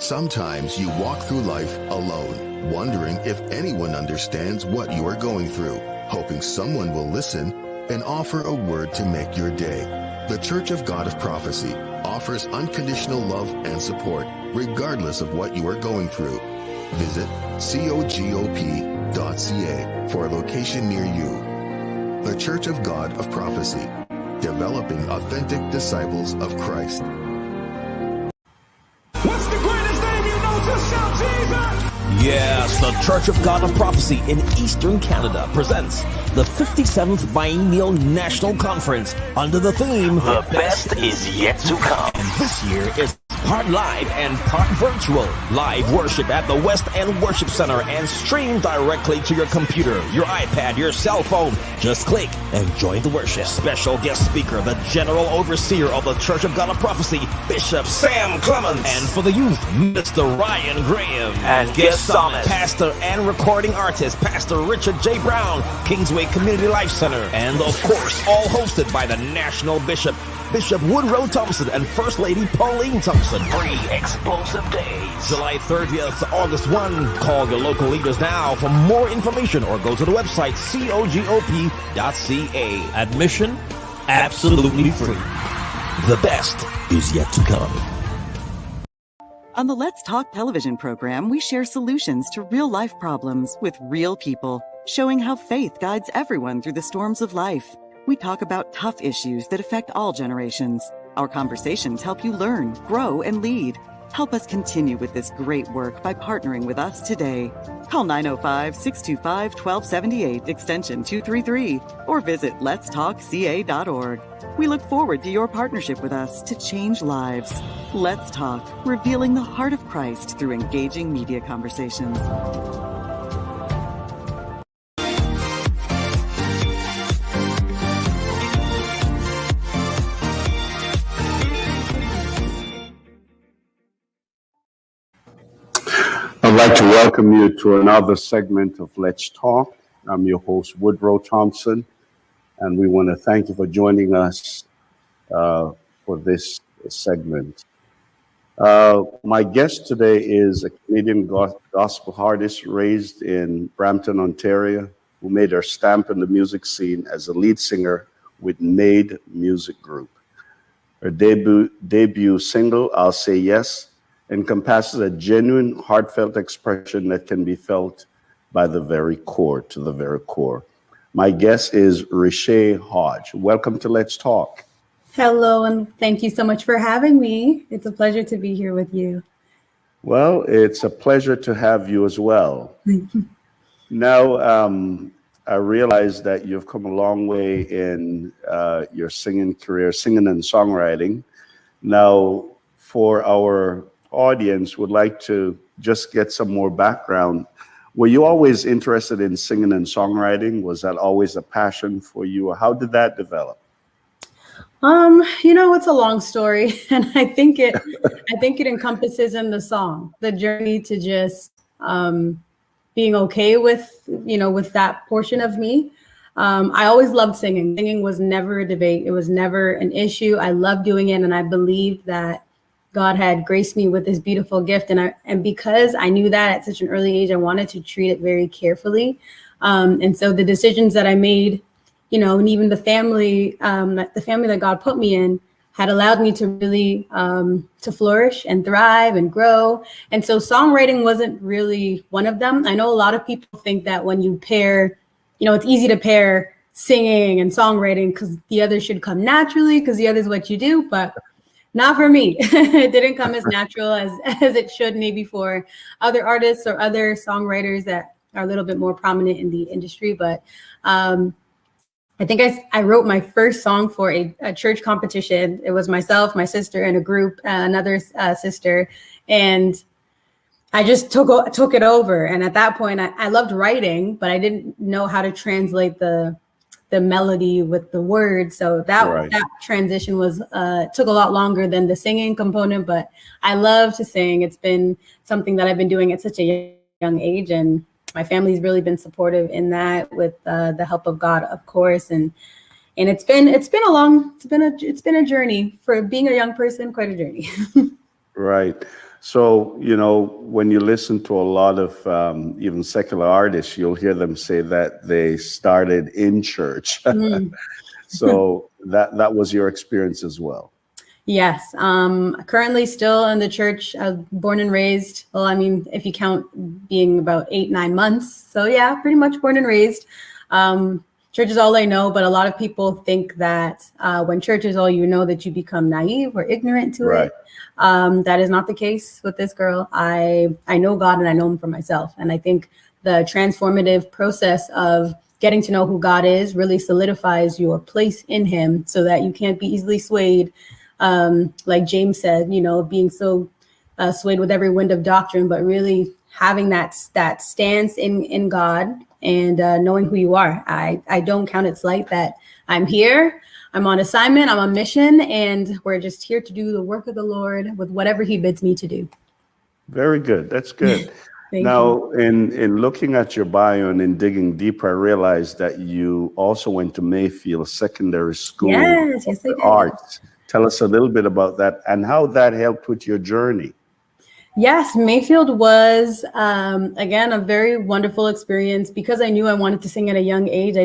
Sometimes you walk through life alone, wondering if anyone understands what you are going through, hoping someone will listen and offer a word to make your day. The Church of God of Prophecy offers unconditional love and support, regardless of what you are going through. Visit cogop.ca for a location near you. The Church of God of Prophecy, developing authentic disciples of Christ. What's the greatest name you know? Just shout Jesus! Yes, the Church of God of Prophecy in Eastern Canada presents the 57th Biennial National Conference under the theme, The Best Is Yet to Come. And this year is part live and part virtual. Live worship at the West End Worship Center and stream directly to your computer, your iPad, your cell phone. Just click and join the worship. Special guest speaker, the General Overseer of the Church of God of Prophecy, Bishop Sam Clements. And for the youth, Mr. Ryan Graham. And guest psalmist, pastor and recording artist, Pastor Richard J. Brown, Kingsway Community Life Center. And of course, all hosted by the National Bishop, Bishop Woodroe Thompson and First Lady Pauline Thompson. 3 explosive days. July 30th to August 1. Call your local leaders now for more information or go to the website cogop.ca. Admission absolutely free. The best is yet to come. On the Let's Talk television program, we share solutions to real-life problems with real people, showing how faith guides everyone through the storms of life. We talk about tough issues that affect all generations. Our conversations help you learn, grow, and lead. Help us continue with this great work by partnering with us today. Call 905-625-1278, extension 233, or visit letstalkca.org. We look forward to your partnership with us to change lives. Let's Talk, revealing the heart of Christ through engaging media conversations. I'd like to welcome you to another segment of Let's Talk. I'm your host, Woodroe Thompson, and we want to thank you for joining us for this segment. My guest today is a Canadian gospel artist raised in Brampton, Ontario, who made her stamp in the music scene as a lead singer with Made Music Group. Her debut single, I'll Say Yes, encompasses a genuine, heartfelt expression that can be felt by the very core, to the very core. My guest is Ritchea Hodge. Welcome to Let's Talk. Hello, and thank you so much for having me. It's a pleasure to be here with you. Well, it's a pleasure to have you as well. Now, I realize that you've come a long way in your singing career, singing and songwriting. Now, for our audience, would like to just get some more background. Were you always interested in singing and songwriting? Was that always a passion for you, or how did that develop? It's a long story, and I think it encompasses in the song, the journey to just being okay with that portion of me. I always loved singing. Singing was never a debate. It was never an issue. I loved doing it, and I believed that God had graced me with this beautiful gift. And because I knew that at such an early age, I wanted to treat it very carefully. And so the decisions that I made, and even the family that God put me in had allowed me to really to flourish and thrive and grow. And so songwriting wasn't really one of them. I know a lot of people think that when you pair, it's easy to pair singing and songwriting because the other should come naturally because the other is what you do, but not for me. It didn't come as natural as it should maybe for other artists or other songwriters that are a little bit more prominent in the industry. But I think I wrote my first song for a church competition. It was myself, my sister, and a group, another sister. And I just took it over. And at that point, I loved writing, but I didn't know how to translate the melody with the words. So that transition took a lot longer than the singing component, but I love to sing. It's been something that I've been doing at such a young age, and my family's really been supportive in that with the help of God, of course. And it's been a journey for being a young person, quite a journey. Right. So, when you listen to a lot of even secular artists, you'll hear them say that they started in church. So that was your experience as well. Yes. Currently still in the church. I was born and raised. Well, I mean, if you count being about 8-9 months. So yeah, pretty much born and raised. Church is all I know, but a lot of people think that when church is all you know, that you become naive or ignorant to it. That is not the case with this girl. I know God and I know him for myself. And I think the transformative process of getting to know who God is really solidifies your place in him so that you can't be easily swayed. Like James said, being so swayed with every wind of doctrine, but really having that stance in God and knowing who you are. I don't count it slight that I'm here, I'm on assignment, I'm on mission, and we're just here to do the work of the Lord with whatever he bids me to do. Very good. That's good. Thank Now, you. in looking at your bio and in digging deeper, I realized that you also went to Mayfield Secondary School Yes, I of did. Arts. Tell us a little bit about that and how that helped with your journey. Yes, Mayfield was, again, a very wonderful experience because I knew I wanted to sing at a young age.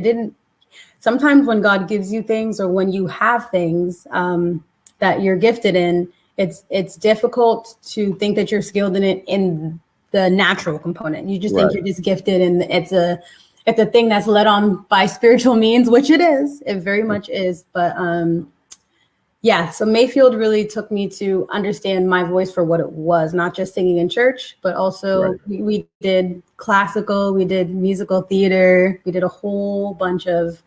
Sometimes when God gives you things or when you have things that you're gifted in, it's difficult to think that you're skilled in it in the natural component. You just think you're just gifted and it's a thing that's led on by spiritual means, which it is. It very much is. But yeah, so Mayfield really took me to understand my voice for what it was, not just singing in church, but also we did classical, we did musical theater, we did a whole bunch of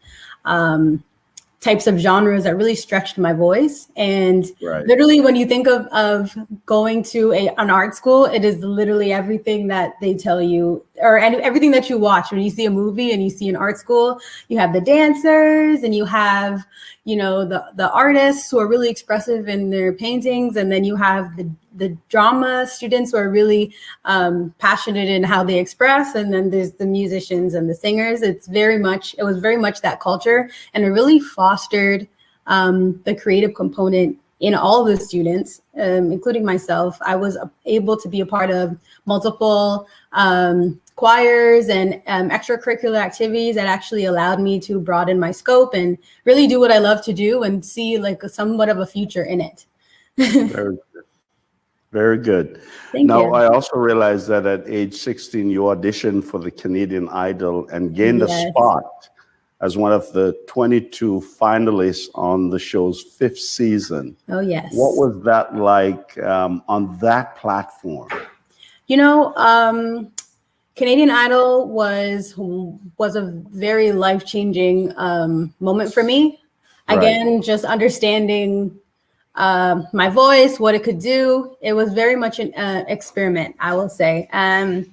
types of genres that really stretched my voice. And literally when you think of going to an art school, it is literally everything that they tell you or everything that you watch. When you see a movie and you see an art school, you have the dancers and you have, the artists who are really expressive in their paintings. And then you have the drama students who are really passionate in how they express. And then there's the musicians and the singers. It was very much that culture. And it really fostered the creative component in all of the students, including myself. I was able to be a part of multiple choirs and extracurricular activities that actually allowed me to broaden my scope and really do what I love to do and see like somewhat of a future in it. Very good. Very good. Thank you. I also realized that at age 16, you auditioned for the Canadian Idol and gained a spot as one of the 22 finalists on the show's 5th season. Oh, yes. What was that like on that platform? Canadian Idol was a very life-changing moment for me. Again, just understanding my voice, what it could do. It was very much an experiment, I will say. And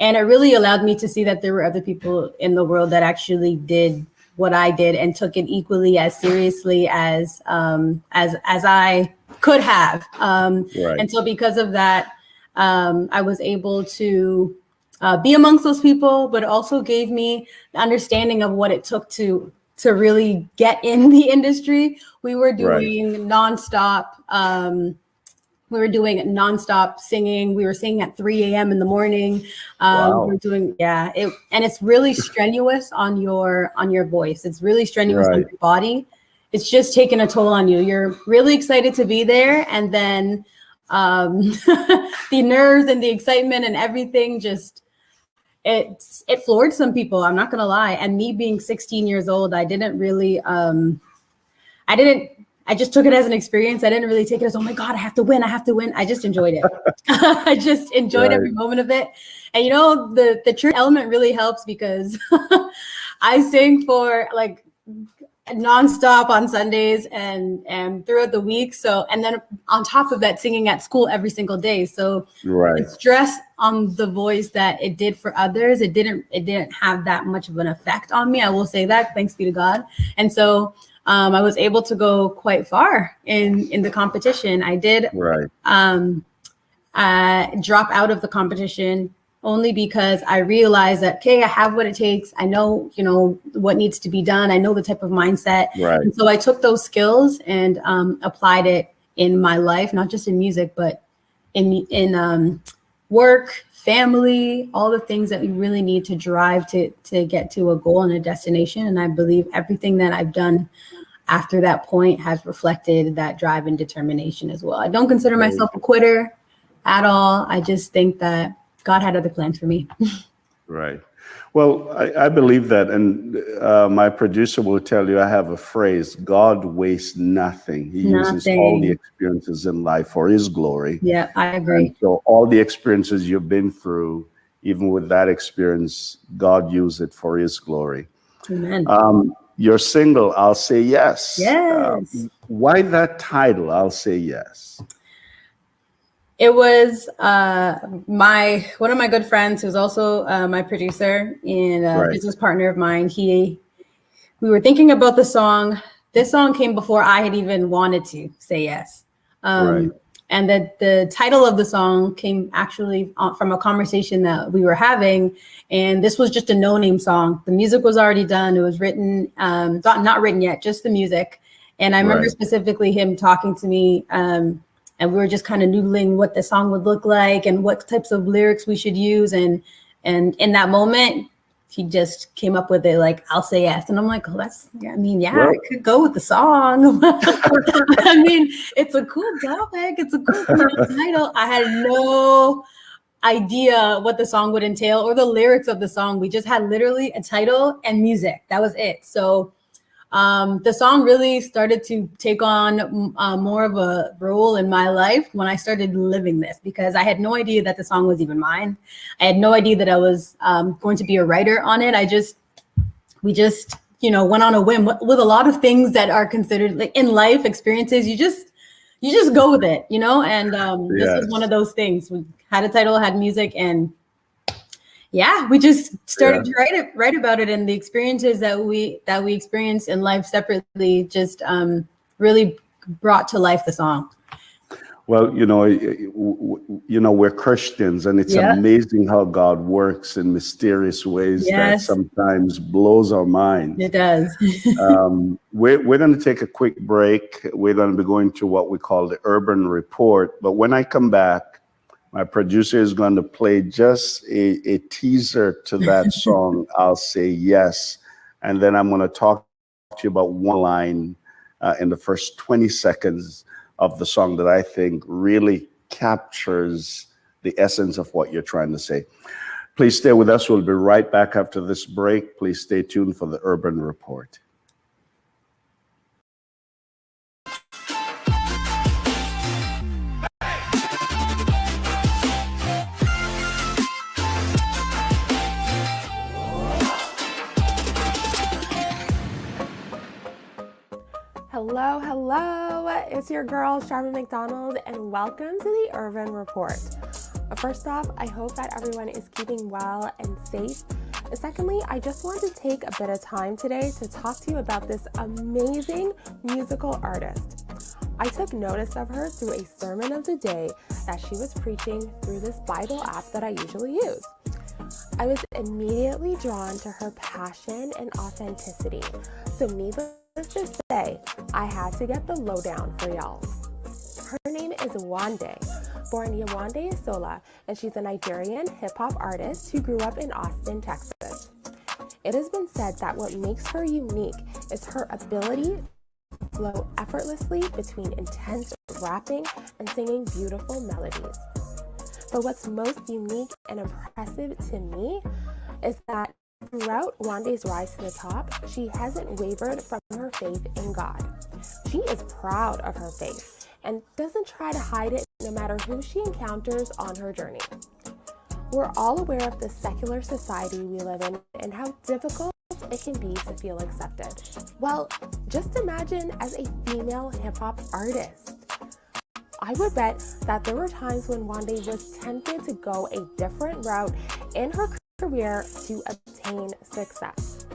it really allowed me to see that there were other people in the world that actually did what I did and took it equally as seriously as I could have. And so because of that, I was able to be amongst those people, but also gave me the understanding of what it took to really get in the industry. We were doing nonstop. We were doing nonstop singing. We were singing at 3 a.m. in the morning. We were doing, and it's really strenuous on your voice. It's really strenuous on your body. It's just taking a toll on you. You're really excited to be there, and then the nerves and the excitement and everything it floored some people. I'm not gonna lie. And me being 16 years old, I didn't really I just took it as an experience. I didn't really take it as, oh my God, I have to win. I just enjoyed it. I just enjoyed every moment of it. And the church element really helps because I sing for like nonstop on Sundays and throughout the week. So, and then on top of that, singing at school every single day. So the stress on the voice that it did for others, it didn't have that much of an effect on me. I will say that, thanks be to God. And so I was able to go quite far in the competition. I did drop out of the competition only because I realized that, okay, I have what it takes. I know, what needs to be done. I know the type of mindset. And so I took those skills and applied it in my life, not just in music, but in work, family, all the things that we really need to drive to get to a goal and a destination. And I believe everything that I've done after that point has reflected that drive and determination as well. I don't consider myself a quitter at all. I just think that God had other plans for me. Right. Well, I believe that, and my producer will tell you I have a phrase: God wastes nothing. He uses all the experiences in life for His glory. Yeah, I agree. And so all the experiences you've been through, even with that experience, God used it for His glory. Amen. Your single, I'll Say Yes. Yes. Why that title, I'll Say Yes? It was one of my good friends, who's also my producer and a business partner of mine. We were thinking about the song. This song came before I had even wanted to say yes. And the title of the song came actually from a conversation that we were having. And this was just a no-name song. The music was already done. It was written, not written yet, just the music. And I remember specifically him talking to me, and we were just kind of noodling what the song would look like and what types of lyrics we should use. And in that moment, he just came up with it, like, I'll Say Yes. And I'm like, oh, I could go with the song. I mean, it's a cool topic. It's a cool title. I had no idea what the song would entail or the lyrics of the song. We just had literally a title and music. That was it. So the song really started to take on more of a role in my life when I started living this, because I had no idea that the song was even mine. I had no idea that I was going to be a writer on it. We just, went on a whim with a lot of things that are considered, like, in life experiences. You just go with it, and this is one of those things. We had a title, had music, and we just started to write about it, and the experiences that we experienced in life separately just really brought to life the song. Well, we're Christians, and it's amazing how God works in mysterious ways that sometimes blows our minds. It does. We're going to take a quick break. We're going to be going to what we call the Urban Report. But when I come back, my producer is going to play just a teaser to that song, I'll Say Yes. And then I'm going to talk to you about one line in the first 20 seconds of the song that I think really captures the essence of what you're trying to say. Please stay with us. We'll be right back after this break. Please stay tuned for the Urban Report. Hello, it's your girl, Sharma McDonald, and welcome to the Urban Report. First off, I hope that everyone is keeping well and safe. Secondly, I just want to take a bit of time today to talk to you about this amazing musical artist. I took notice of her through a sermon of the day that she was preaching through this Bible app that I usually use. I was immediately drawn to her passion and authenticity, so needless to say, I had to get the lowdown for y'all. Her name is Wande, born Yewande Isola, and she's a Nigerian hip-hop artist who grew up in Austin, Texas. It has been said that what makes her unique is her ability to flow effortlessly between intense rapping and singing beautiful melodies. But what's most unique and impressive to me is that throughout Wande's rise to the top, she hasn't wavered from her faith in God. She is proud of her faith and doesn't try to hide it no matter who she encounters on her journey. We're all aware of the secular society we live in and how difficult it can be to feel accepted. Well, just imagine as a female hip-hop artist. I would bet that there were times when Wande was tempted to go a different route in her career to obtain success.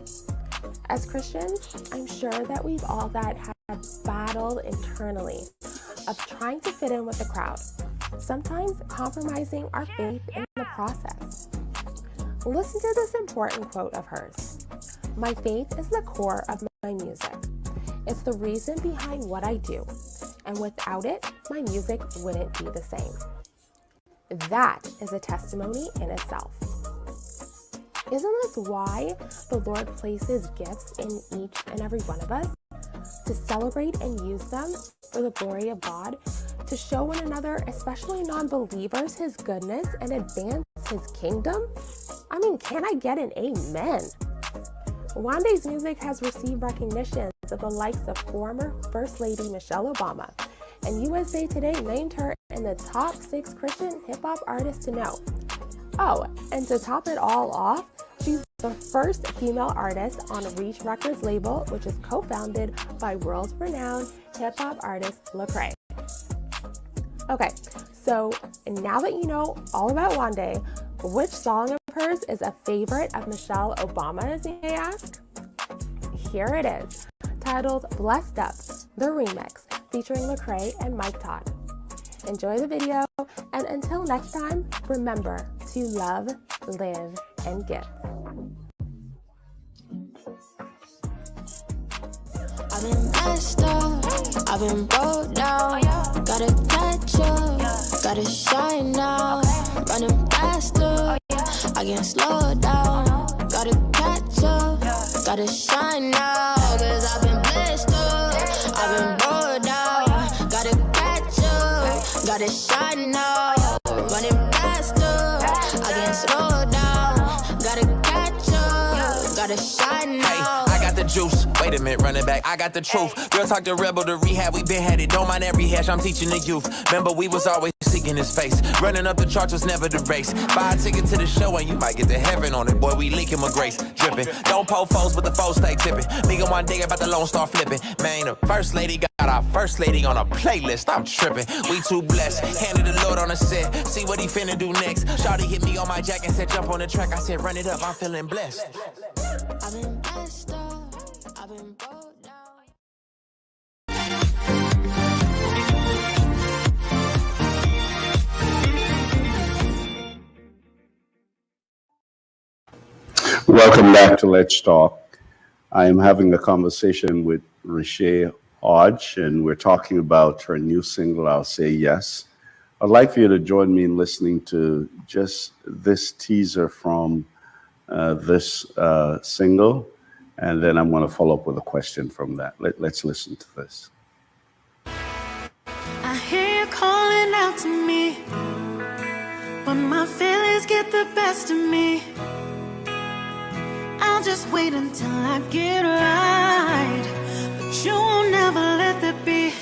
As Christians, I'm sure that we've all have battled internally of trying to fit in with the crowd, sometimes compromising our faith in the process. Listen to this important quote of hers. "My faith is the core of my music. It's the reason behind what I do, and without it, my music wouldn't be the same." That is a testimony in itself. Isn't this why the Lord places gifts in each and every one of us? To celebrate and use them for the glory of God, to show one another, especially non-believers, his goodness and advance his kingdom? I mean, can I get an amen? Wande's music has received recognitions of the likes of former First Lady Michelle Obama, and USA Today named her in the top 6 Christian hip-hop artists to know. Oh, and to top it all off, she's the first female artist on Reach Records label, which is co-founded by world-renowned hip-hop artist Lecrae. Okay, so now that you know all about Wande, which song of hers is a favorite of Michelle Obama's, you may ask? Here it is, titled Blessed Up, the remix, featuring Lecrae and Mike Todd. Enjoy the video, and until next time, remember to love, live, and give. I've been messed up, I've been broke down, gotta catch up, gotta shine now, running faster, I can't slow down, gotta catch up, gotta shine now, cause I've been blessed up, I've been broke down, gotta catch up, gotta shine now, running faster, I can't slow down, gotta catch up, gotta shine now. I got the juice. Wait a minute, run it back. I got the truth. Girl, talk to rebel to rehab. We been had it. Don't mind every hash. I'm teaching the youth. Remember, we was always seeking his face. Running up the charts was never the race. Buy a ticket to the show and you might get to heaven on it. Boy, we leaking with grace. Dripping. Don't poke foes, but the foes stay tipping. Me and one day about the Lone Star flipping. Man, the first lady got our first lady on a playlist. I'm tripping. We too blessed. Handed the Lord on a set. See what he finna do next. Shawty hit me on my jack and said, jump on the track. I said, run it up. I'm feeling blessed. I've been messed up, I've been broke down. Welcome back to Let's Talk. I am having a conversation with Ritchea Hodge, and we're talking about her new single, I'll Say Yes. I'd like for you to join me in listening to just this teaser from this single, and then I'm going to follow up with a question from that. Let's listen to this. I hear you calling out to me, but my feelings get the best of me. I'll just wait until I get right, but you won't never let that be.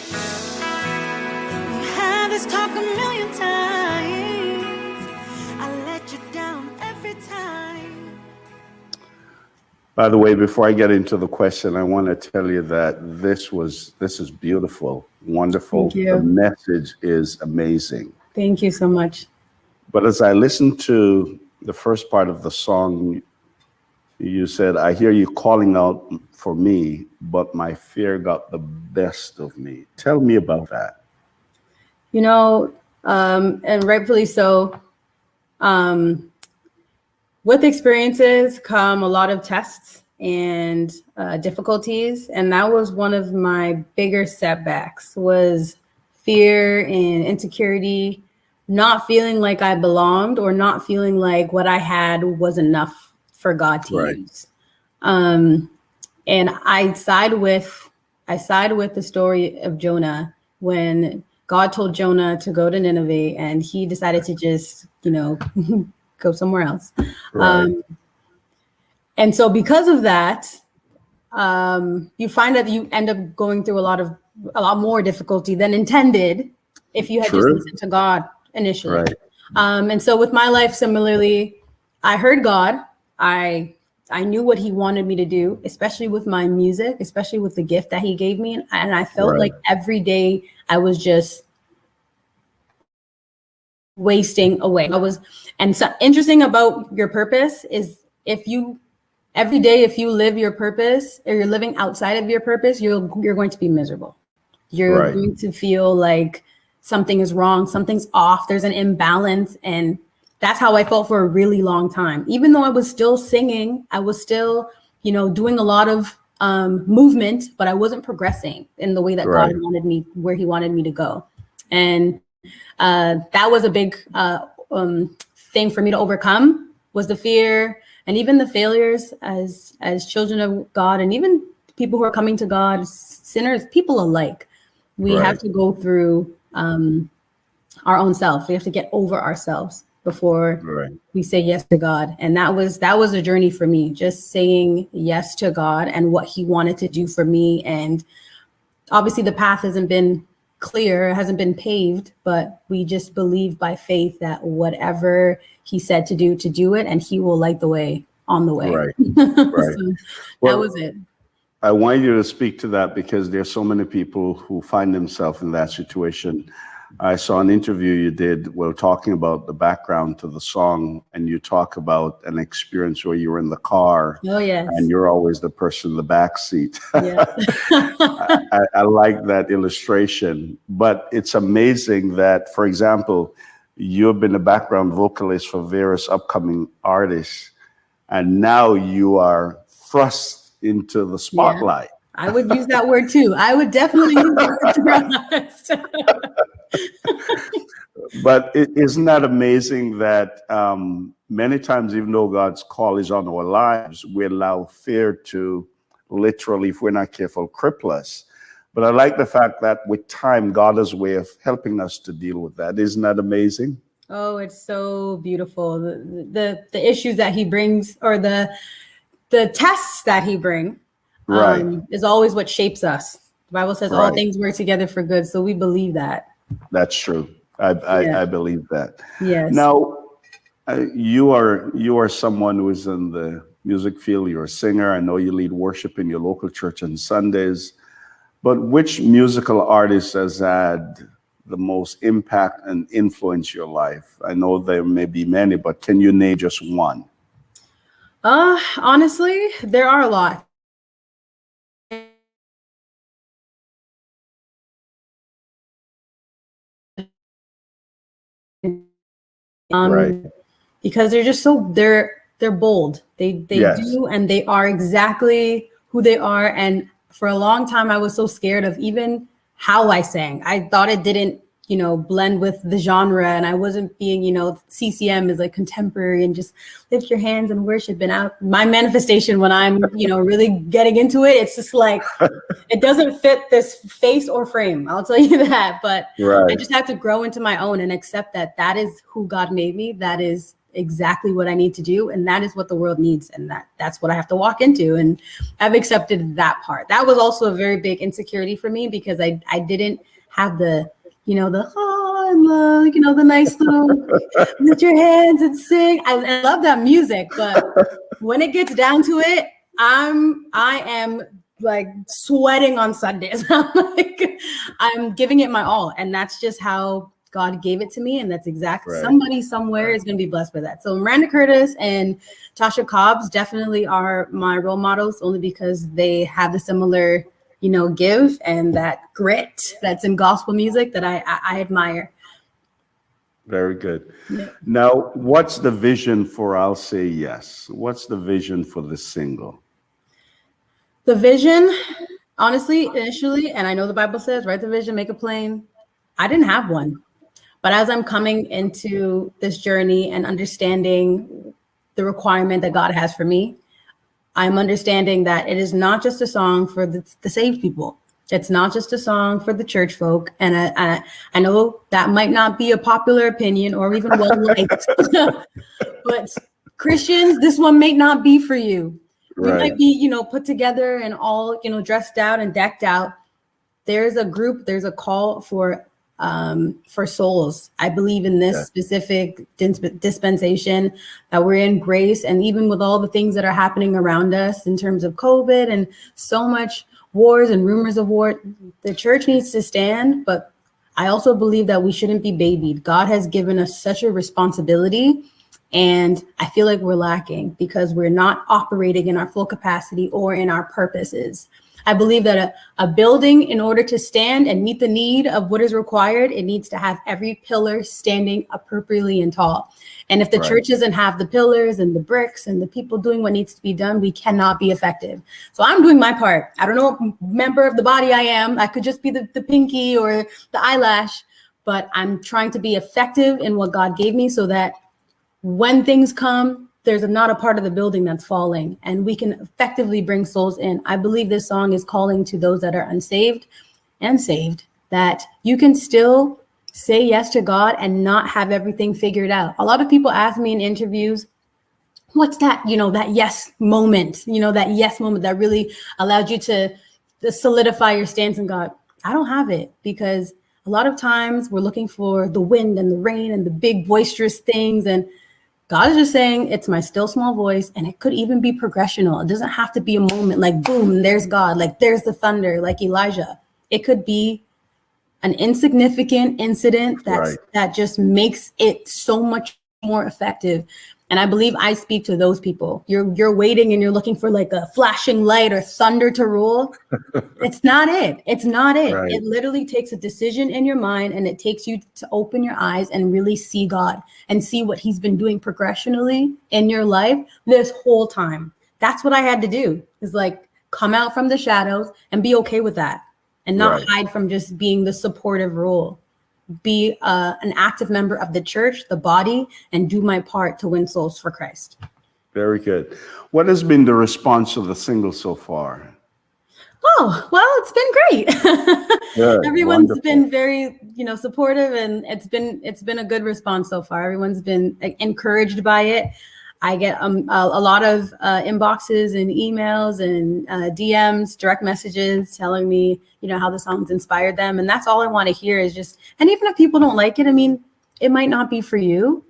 We've had this talk a million times. I let you down every time. By the way, before I get into the question, I want to tell you that this is beautiful, wonderful. Thank you. The message is amazing. Thank you so much. But as I listened to the first part of the song, you said, I hear you calling out for me, but my fear got the best of me. Tell me about that. You know, and rightfully so. With experiences come a lot of tests and difficulties. And that was one of my bigger setbacks, was fear and insecurity, not feeling like I belonged or not feeling like what I had was enough for God to use. And I side with the story of Jonah, when God told Jonah to go to Nineveh and he decided to just, go somewhere else. Right. And so because of that, you find that you end up going through a lot more difficulty than intended if you had just listened to God initially. Right. And so with my life, similarly, I heard God. I knew what he wanted me to do, especially with my music, especially with the gift that he gave me. And I felt like every day I was just wasting away. And so interesting about your purpose is every day, if you live your purpose or you're living outside of your purpose, you're going to be miserable. You're going to feel like something is wrong, something's off, there's an imbalance. And that's how I felt for a really long time. Even though I was still singing, I was still, doing a lot of movement, but I wasn't progressing in the way that God wanted me, where he wanted me to go. And that was a big thing for me to overcome was the fear and even the failures as children of God, and even people who are coming to God, sinners, people alike. We have to go through our own self. We have to get over ourselves before we say yes to God. And that was a journey for me, just saying yes to God and what he wanted to do for me. And obviously the path hasn't been clear, hasn't been paved, but we just believe by faith that whatever he said to do it, and he will light the way on the way. Right. So that was it. I want you to speak to that because there's so many people who find themselves in that situation. I saw an interview you did while talking about the background to the song, and you talk about an experience where you were in the car. Oh, yes. And you're always the person in the back seat. Yeah. I like that illustration, but it's amazing that, for example, you've been a background vocalist for various upcoming artists, and now you are thrust into the spotlight. I would use that word too. I would definitely use that word, to be honest. But isn't that amazing that many times, even though God's call is on our lives, we allow fear to literally, if we're not careful, cripple us. But I like the fact that with time, God has a way of helping us to deal with that. Isn't that amazing? Oh, it's so beautiful. The issues that he brings, or the tests that he brings, is always what shapes us. The Bible says all things work together for good. So we believe that. That's true. I believe that. Yes. Now, you are someone who is in the music field. You're a singer. I know you lead worship in your local church on Sundays. But which musical artist has had the most impact and influence your life? I know there may be many, but can you name just one? Honestly, there are a lot. Because they're just they're bold. They do, and they are exactly who they are. And for a long time, I was so scared of even how I sang. I thought it didn't, blend with the genre, and I wasn't being, CCM is like contemporary and just lift your hands and worship. And my manifestation when I'm, really getting into it, it's just like, it doesn't fit this face or frame. I'll tell you that. But I just have to grow into my own and accept that that is who God made me. That is exactly what I need to do. And that is what the world needs. And that's what I have to walk into. And I've accepted that part. That was also a very big insecurity for me because I didn't have the the nice little lift your hands and sing. I love that music, but when it gets down to it, I am like sweating on Sundays. I'm giving it my all, and that's just how God gave it to me, and that's exactly somebody somewhere is going to be blessed by that. So Miranda Curtis and Tasha Cobbs definitely are my role models, only because they have the similar give and that grit that's in gospel music that I admire. Very good. Yeah. Now, what's the vision for I'll Say Yes? What's the vision for this single? The vision, honestly, initially, and I know the Bible says, write the vision, make it plain. I didn't have one. But as I'm coming into this journey and understanding the requirement that God has for me, I'm understanding that it is not just a song for the saved people. It's not just a song for the church folk. And I know that might not be a popular opinion or even well-liked, but Christians, this one may not be for you. You might be, put together and all, dressed out and decked out. There's a call for souls. I believe in this specific dispensation that we're in, grace, and even with all the things that are happening around us in terms of COVID and so much wars and rumors of war, the church needs to stand. But I also believe that we shouldn't be babied. God has given us such a responsibility, and I feel like we're lacking because we're not operating in our full capacity or in our purposes. I believe that a building, in order to stand and meet the need of what is required, it needs to have every pillar standing appropriately and tall. And if the church doesn't have the pillars and the bricks and the people doing what needs to be done, we cannot be effective. So I'm doing my part. I don't know what member of the body I am. I could just be the pinky or the eyelash, but I'm trying to be effective in what God gave me so that when things come, there's not a part of the building that's falling and we can effectively bring souls in. I believe this song is calling to those that are unsaved and saved, that you can still say yes to God and not have everything figured out. A lot of people ask me in interviews, what's that, that yes moment, that yes moment that really allowed you to solidify your stance in God. I don't have it, because a lot of times we're looking for the wind and the rain and the big boisterous things. And God is just saying, it's my still small voice. And it could even be progressional. It doesn't have to be a moment like, boom, there's God, like there's the thunder, like Elijah. It could be an insignificant incident that just makes it so much more effective. And I believe I speak to those people. You're waiting and you're looking for like a flashing light or thunder to rule. It's not it. It's not it. Right. It literally takes a decision in your mind, and it takes you to open your eyes and really see God and see what he's been doing progressionally in your life this whole time. That's what I had to do, is like come out from the shadows and be okay with that and not hide from just being the supportive role. Be an active member of the church, the body, and do my part to win souls for Christ. Very good. What has been the response of the single so far? Oh, well, it's been great. Good, Everyone's wonderful. been very, supportive, and it's been a good response so far. Everyone's been encouraged by it. I get a lot of inboxes and emails and DMs, direct messages telling me, how the songs inspired them. And that's all I want to hear is just, and even if people don't like it, I mean, it might not be for you.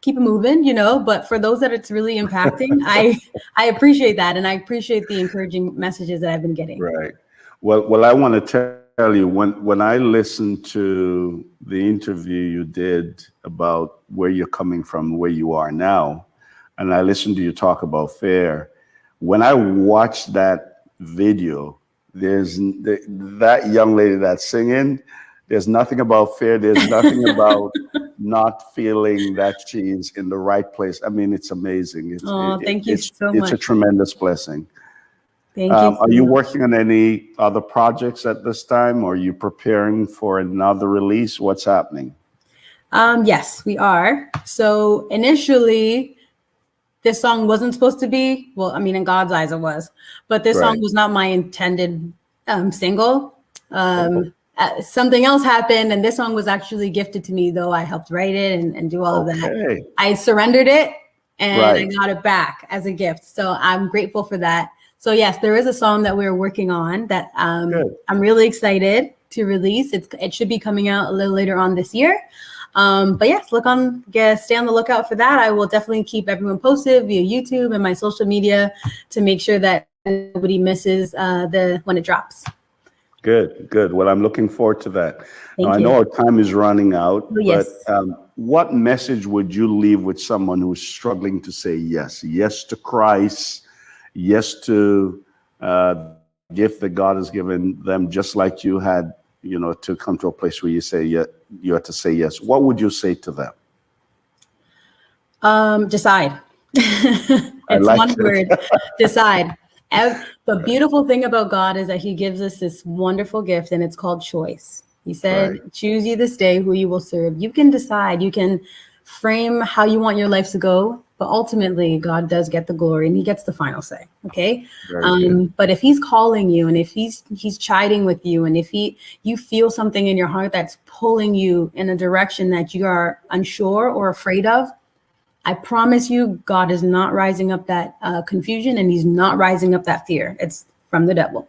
Keep it moving, but for those that it's really impacting, I appreciate that. And I appreciate the encouraging messages that I've been getting. Right. Well, I want to tell you, when I listened to the interview you did about where you're coming from, where you are now, and I listened to you talk about fear, when I watched that video, there's that young lady that's singing, there's nothing about fear. There's nothing about not feeling that she's in the right place. I mean, it's amazing. Thank you so much. It's a tremendous blessing. Thank you. Are you working on any other projects at this time? Or are you preparing for another release? What's happening? Yes, we are. So initially, this song wasn't supposed to be, well, I mean, in God's eyes it was, but this song was not my intended single. Something else happened, and this song was actually gifted to me, though I helped write it and do all of that. I surrendered it, and I got it back as a gift. So I'm grateful for that. So yes, there is a song that we're working on that I'm really excited to release. It should be coming out a little later on this year. But yes, stay on the lookout for that. I will definitely keep everyone posted via YouTube and my social media to make sure that nobody misses when it drops. Good. Well, I'm looking forward to that. Now, I know our time is running out, but what message would you leave with someone who's struggling to say yes? Yes to Christ, yes to gift that God has given them, just like you had, to come to a place where you say you have to say yes. What would you say to them? Decide. It's one word. Decide. The beautiful thing about God is that he gives us this wonderful gift, and it's called choice. He said, choose you this day who you will serve. You can decide. You can frame how you want your life to go, but ultimately God does get the glory, and he gets the final say. Okay. But if he's calling you, and if he's chiding with you, and if you feel something in your heart that's pulling you in a direction that you are unsure or afraid of, I promise you, God is not rising up that confusion, and he's not rising up that fear. It's from the devil.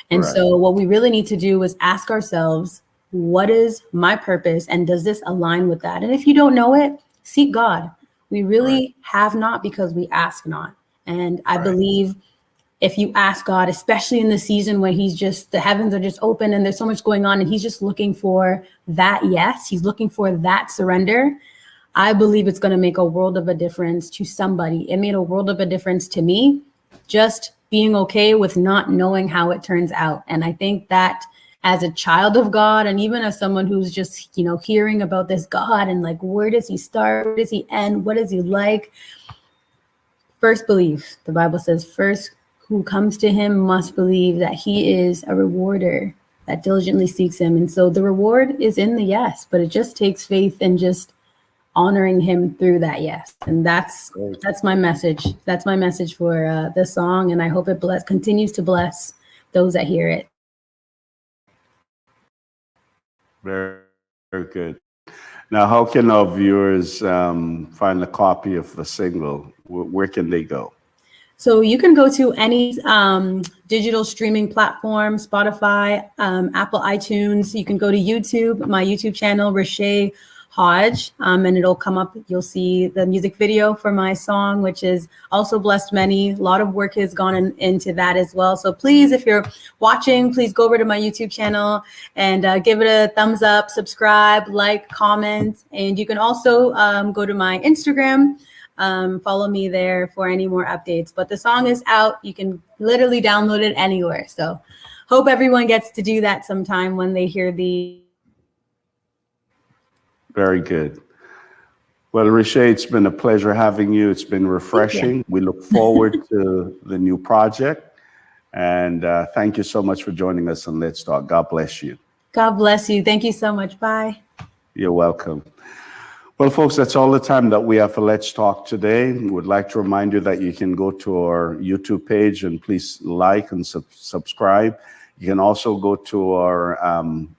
And so what we really need to do is ask ourselves, what is my purpose? And does this align with that? And if you don't know it, seek God. We really have not because we ask not. And I believe if you ask God, especially in the season when the heavens are just open and there's so much going on, and he's just looking for that yes, he's looking for that surrender, I believe it's going to make a world of a difference to somebody. It made a world of a difference to me, just being okay with not knowing how it turns out. And I think that as a child of God, and even as someone who's just, hearing about this God and like, where does he start? Where does he end? What is he like? First believe. The Bible says first who comes to him must believe that he is a rewarder that diligently seeks him. And so the reward is in the yes, but it just takes faith and just honoring him through that yes. And that's my message. That's my message for this song. And I hope it continues to bless those that hear it. Very, very good. Now, how can our viewers find a copy of the single? Where can they go? So you can go to any digital streaming platform, Spotify, Apple iTunes. You can go to YouTube, my YouTube channel, Ritchea Hodge, and it'll come up. You'll see the music video for my song, which has also blessed many. A lot of work has gone into that as well. So please, if you're watching, please go over to my YouTube channel and give it a thumbs up, subscribe, like, comment. And you can also go to my Instagram, follow me there for any more updates. But the song is out. You can literally download it anywhere. So hope everyone gets to do that sometime when they hear the. Very good. Well, Ritchea, it's been a pleasure having you. It's been refreshing. We look forward to the new project. And thank you so much for joining us on Let's Talk. God bless you. God bless you. Thank you so much. Bye. You're welcome. Well, folks, that's all the time that we have for Let's Talk today. We would like to remind you that you can go to our YouTube page and please like and subscribe. You can also go to our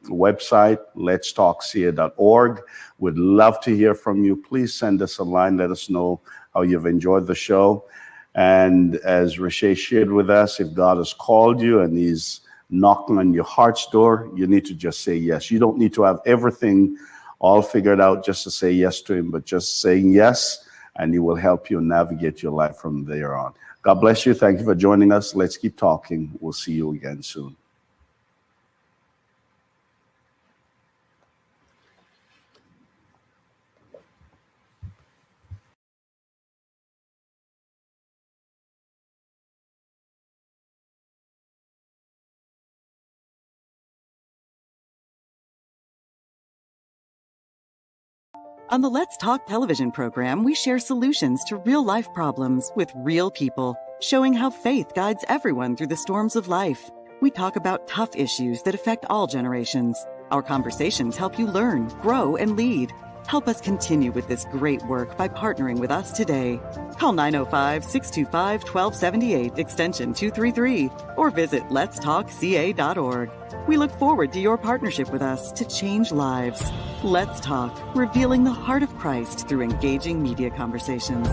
website, letstalkca.org. We'd love to hear from you. Please send us a line. Let us know how you've enjoyed the show. And as Ritchea shared with us, if God has called you and he's knocking on your heart's door, you need to just say yes. You don't need to have everything all figured out just to say yes to him, but just saying yes, and he will help you navigate your life from there on. God bless you. Thank you for joining us. Let's keep talking. We'll see you again soon. On the Let's Talk television program, we share solutions to real-life problems with real people, showing how faith guides everyone through the storms of life. We talk about tough issues that affect all generations. Our conversations help you learn, grow, and lead. Help us continue with this great work by partnering with us today. Call 905-625-1278, extension 233, or visit letstalkca.org. We look forward to your partnership with us to change lives. Let's Talk, revealing the heart of Christ through engaging media conversations.